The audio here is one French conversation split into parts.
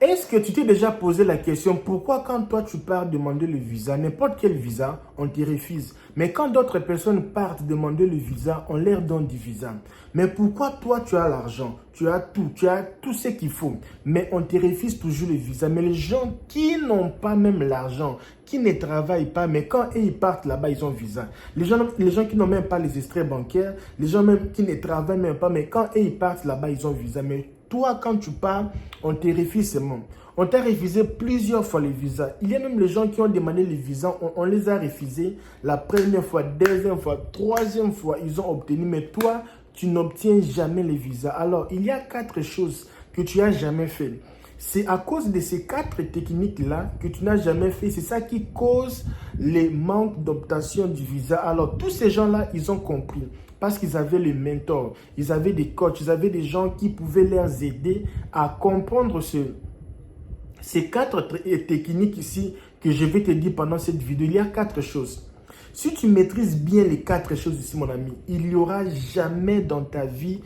Est-ce que tu t'es déjà posé la question pourquoi quand toi tu pars demander le visa, n'importe quel visa, on te refuse. Mais quand d'autres personnes partent demander le visa, on leur donne du visa. Mais pourquoi toi tu as l'argent, tu as tout ce qu'il faut, mais on te refuse toujours le visa. Mais les gens qui n'ont pas même l'argent, qui ne travaillent pas, mais quand ils partent là-bas, ils ont visa. Les gens qui n'ont même pas les extraits bancaires, les gens même qui ne travaillent même pas, mais quand ils partent là-bas, ils ont visa. Mais toi, quand tu pars, on te refuse seulement. On t'a refusé plusieurs fois les visas. Il y a même les gens qui ont demandé les visas, on les a refusés la première fois, deuxième fois, troisième fois, ils ont obtenu. Mais toi, tu n'obtiens jamais les visas. Alors, il y a 4 choses que tu n'as jamais fait. C'est à cause de ces 4 techniques-là que tu n'as jamais fait. C'est ça qui cause les manques d'obtention du visa. Alors, tous ces gens-là, ils ont compris. Parce qu'ils avaient les mentors, ils avaient des coachs, ils avaient des gens qui pouvaient les aider à comprendre ces 4 techniques ici que je vais te dire pendant cette vidéo. Il y a 4 choses. Si tu maîtrises bien les 4 choses ici, mon ami, il n'y aura jamais dans ta vie,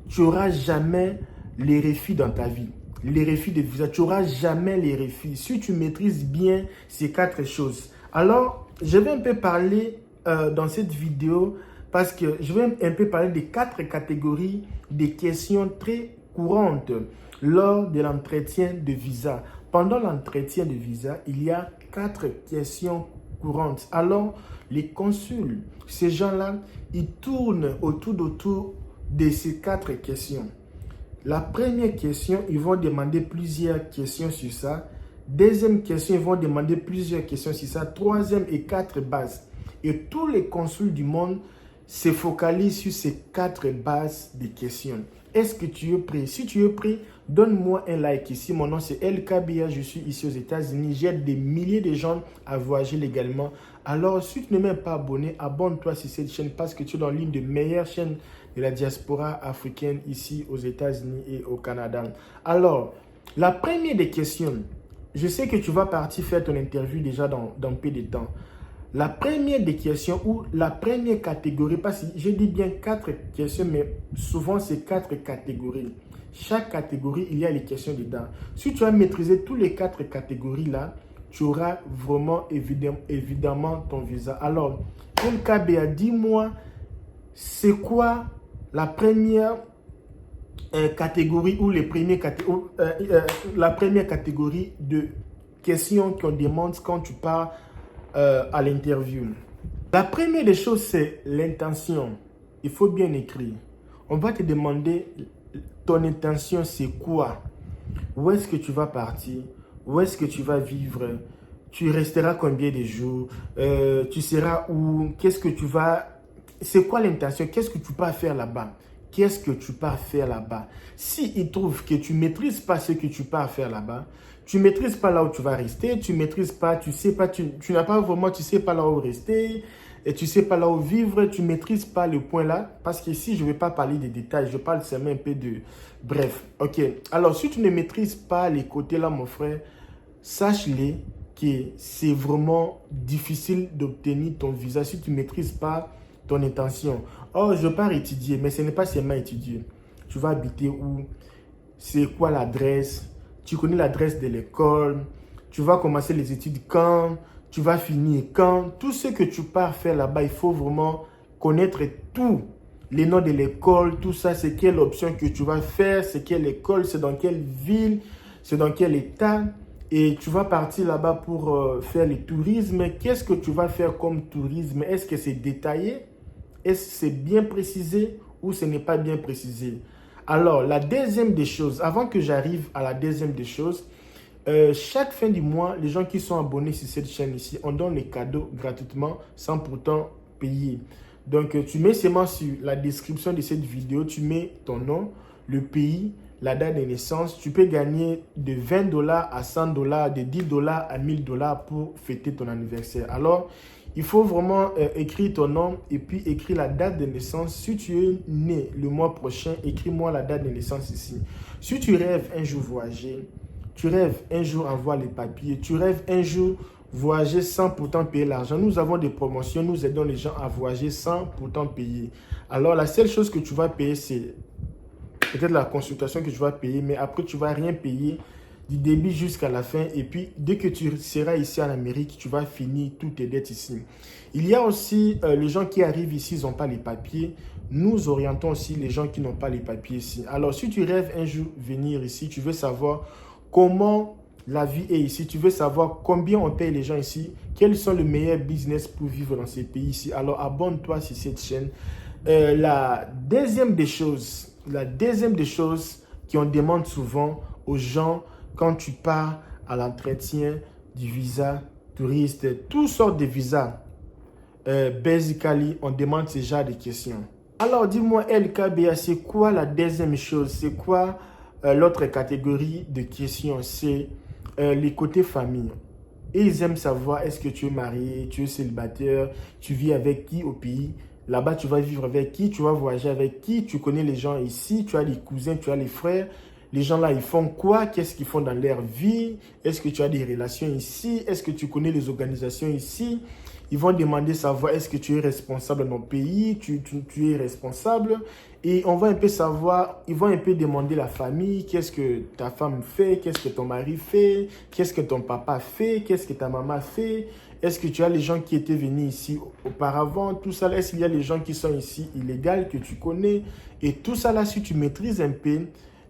tu n'auras jamais les refus dans ta vie. Les refus de visa, tu n'auras jamais les refus. Si tu maîtrises bien ces 4 choses. Alors, je vais un peu parler dans cette vidéo parce que je vais un peu parler des 4 catégories de questions très courantes lors de l'entretien de visa. Pendant l'entretien de visa, il y a 4 questions courantes. Alors, les consuls, ces gens-là, ils tournent autour de ces 4 questions. La première question, ils vont demander plusieurs questions sur ça. Deuxième question, ils vont demander plusieurs questions sur ça. Troisième et 4 bases. Et tous les consuls du monde se focalisent sur ces 4 bases de questions. Est-ce que tu es prêt? Si tu es prêt, donne-moi un like ici. Mon nom c'est LKBA, je suis ici aux États-Unis. J'aide des milliers de gens à voyager légalement. Alors, si tu n'es même pas abonné, abonne-toi sur cette chaîne parce que tu es dans l'une des meilleures chaînes de la diaspora africaine ici aux États-Unis et au Canada. Alors, la première des questions, je sais que tu vas partir faire ton interview déjà dans peu de temps. La première des questions ou la première catégorie, parce que je dis bien 4 questions, mais souvent c'est 4 catégories. Chaque catégorie, il y a les questions dedans. Si tu as maîtrisé toutes les 4 catégories-là, tu auras vraiment évidemment ton visa. Alors, LKBA, dis-moi, c'est quoi la première catégorie ou la première catégorie de questions qu'on demande quand tu pars à l'interview. La première des choses, c'est l'intention. Il faut bien écrire. On va te demander ton intention, c'est quoi? Où est-ce que tu vas partir? Où est-ce que tu vas vivre? Tu resteras combien de jours? Tu seras où? Qu'est-ce que tu vas... C'est quoi l'intention? Qu'est-ce que tu pars faire là-bas? Qu'est-ce que tu pars faire là-bas? S'ils trouvent que tu ne maîtrises pas ce que tu pars faire là-bas, tu ne maîtrises pas là où tu vas rester, tu ne maîtrises pas, tu sais pas, tu n'as pas vraiment, tu ne sais pas là où rester, et tu ne sais pas là où vivre, tu ne maîtrises pas le point là, parce que ici, je ne vais pas parler des détails, je parle seulement un peu de... Bref, ok. Alors, si tu ne maîtrises pas les côtés là, mon frère, sache-le que c'est vraiment difficile d'obtenir ton visa si tu ne maîtrises pas ton intention. Oh, je pars étudier, mais ce n'est pas seulement étudier. Tu vas habiter où? C'est quoi l'adresse? Tu connais l'adresse de l'école? Tu vas commencer les études quand? Tu vas finir quand? Tout ce que tu pars faire là-bas, il faut vraiment connaître tout. Les noms de l'école, tout ça, c'est quelle option que tu vas faire, c'est quelle école, c'est dans quelle ville, c'est dans quel état. Et tu vas partir là-bas pour faire le tourisme. Qu'est-ce que tu vas faire comme tourisme? Est-ce que c'est détaillé? Est-ce que c'est bien précisé ou ce n'est pas bien précisé? Alors, la deuxième des choses, avant que j'arrive à la deuxième des choses, chaque fin du mois, les gens qui sont abonnés sur cette chaîne ici, on donne les cadeaux gratuitement sans pourtant payer. Donc, tu mets seulement sur la description de cette vidéo, tu mets ton nom, le pays, la date de naissance. Tu peux gagner de 20 $ à 100 $, de 10 $ à 1000 $ pour fêter ton anniversaire. Alors, il faut vraiment écrire ton nom et puis écrire la date de naissance. Si tu es né le mois prochain, écris-moi la date de naissance ici. Si tu rêves un jour voyager, tu rêves un jour avoir les papiers, tu rêves un jour voyager sans pourtant payer l'argent. Nous avons des promotions, nous aidons les gens à voyager sans pourtant payer. Alors, la seule chose que tu vas payer, c'est peut-être la consultation que tu vas payer, mais après, tu ne vas rien payer. du début jusqu'à la fin. Et puis, dès que tu seras ici en Amérique, tu vas finir toutes tes dettes ici. Il y a aussi les gens qui arrivent ici, ils n'ont pas les papiers. Nous orientons aussi les gens qui n'ont pas les papiers ici. Alors, si tu rêves un jour venir ici, tu veux savoir comment la vie est ici, tu veux savoir combien on paye les gens ici, quels sont les meilleurs business pour vivre dans ces pays ici, alors abonne-toi sur cette chaîne. La deuxième des choses qu'on demande souvent aux gens quand tu pars à l'entretien du visa touriste, toutes sortes de visas, basically, on demande ce genre de questions. Alors, dis-moi, LKBA, c'est quoi la deuxième chose? C'est quoi l'autre catégorie de questions? C'est les côtés famille. Et ils aiment savoir, est-ce que tu es marié, tu es célibataire, tu vis avec qui au pays? Là-bas, tu vas vivre avec qui? Tu vas voyager avec qui? Tu connais les gens ici? Tu as les cousins, tu as les frères? Les gens là, ils font quoi? Qu'est-ce qu'ils font dans leur vie? Est-ce que tu as des relations ici? Est-ce que tu connais les organisations ici? Ils vont demander savoir, est-ce que tu es responsable dans ton pays? Tu es responsable? Et on va un peu savoir, ils vont un peu demander la famille, qu'est-ce que ta femme fait? Qu'est-ce que ton mari fait? Qu'est-ce que ton papa fait? Qu'est-ce que ta maman fait? Est-ce que tu as les gens qui étaient venus ici auparavant? Tout ça, est-ce qu'il y a les gens qui sont ici illégaux que tu connais? Et tout ça là, si tu maîtrises un peu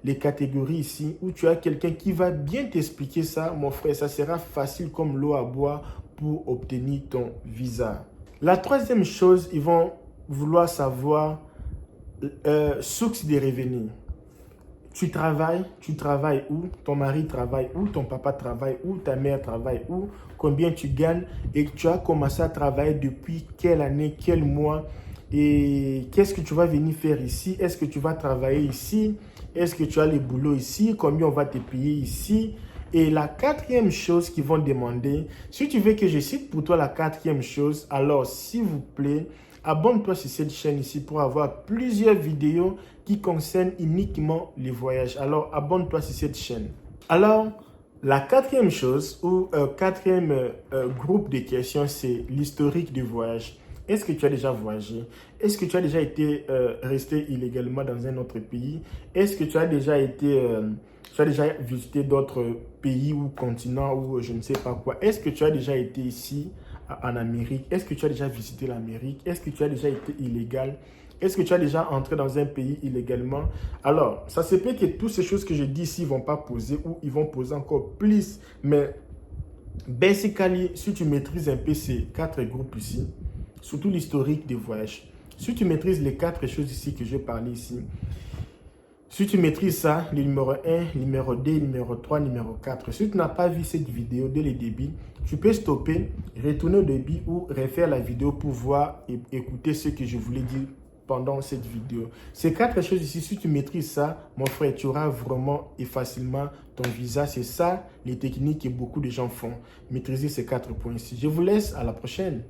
les catégories ici, où tu as quelqu'un qui va bien t'expliquer ça, mon frère, ça sera facile comme l'eau à boire pour obtenir ton visa. La troisième chose, ils vont vouloir savoir source de revenus. Tu travailles où? Ton mari travaille où? Ton papa travaille où? Ta mère travaille où? Combien tu gagnes? Et tu as commencé à travailler depuis quelle année, quel mois? Et qu'est-ce que tu vas venir faire ici? Est-ce que tu vas travailler ici? Est-ce que tu as le boulot ici? Combien on va te payer ici? Et la quatrième chose qu'ils vont demander, si tu veux que je cite pour toi la quatrième chose, alors s'il vous plaît, abonne-toi sur cette chaîne ici pour avoir plusieurs vidéos qui concernent uniquement les voyages. Alors, abonne-toi sur cette chaîne. Alors, la quatrième chose ou quatrième groupe de questions, c'est l'historique du voyage. Est-ce que tu as déjà voyagé? Est-ce que tu as déjà été resté illégalement dans un autre pays? Est-ce que tu as déjà été... tu as déjà visité d'autres pays ou continents ou je ne sais pas quoi? Est-ce que tu as déjà été ici en Amérique? Est-ce que tu as déjà visité l'Amérique? Est-ce que tu as déjà été illégal? Est-ce que tu as déjà entré dans un pays illégalement? Alors, ça se peut que toutes ces choses que je dis ici ne vont pas poser ou ils vont poser encore plus. Mais, basically, si tu maîtrises un peu ces quatre groupes ici, surtout l'historique des voyages, si tu maîtrises les quatre choses ici que je parlais ici, si tu maîtrises ça, le numéro 1, numéro 2, numéro 3, numéro 4, si tu n'as pas vu cette vidéo dès le début, tu peux stopper, retourner au début ou refaire la vidéo pour voir et écouter ce que je voulais dire pendant cette vidéo. Ces quatre choses ici, si tu maîtrises ça, mon frère, tu auras vraiment et facilement ton visa. C'est ça les techniques que beaucoup de gens font. Maîtriser ces quatre points ici. Je vous laisse, à la prochaine.